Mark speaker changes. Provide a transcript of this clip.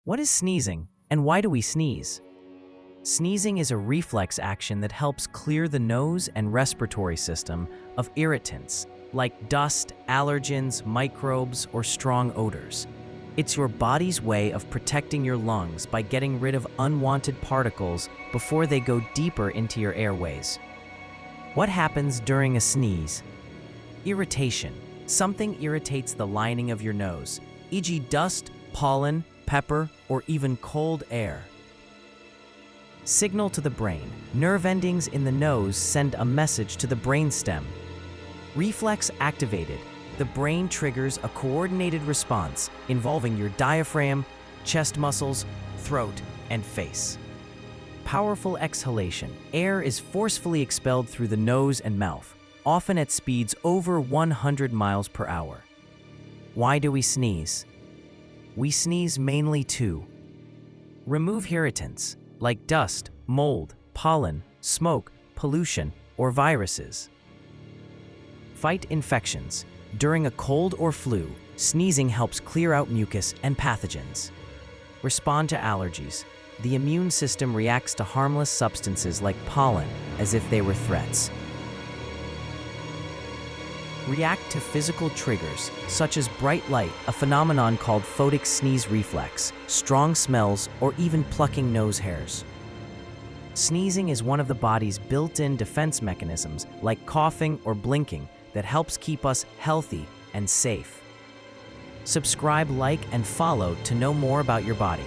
Speaker 1: What is sneezing, and why do we sneeze? Sneezing is a reflex action that helps clear the nose and respiratory system of irritants like dust, allergens, microbes, or strong odors. It's your body's way of protecting your lungs by getting rid of unwanted particles before they go deeper into your airways. What happens during a sneeze? Irritation. Something irritates the lining of your nose, e.g. dust, pollen, pepper, or even cold air. Signal to the brain. Nerve endings in the nose send a message to the brainstem. Reflex activated. The brain triggers a coordinated response involving your diaphragm, chest muscles, throat, and face. Powerful exhalation. Air is forcefully expelled through the nose and mouth, often at speeds over 100 miles per hour. Why do we sneeze? We sneeze mainly to remove irritants like dust, mold, pollen, smoke, pollution, or viruses. Fight infections. During a cold or flu, sneezing helps clear out mucus and pathogens. Respond to allergies. The immune system reacts to harmless substances like pollen as if they were threats. React to physical triggers, such as bright light, a phenomenon called photic sneeze reflex, strong smells, or even plucking nose hairs. Sneezing is one of the body's built-in defense mechanisms, like coughing or blinking, that helps keep us healthy and safe. Subscribe, like, and follow to know more about your body.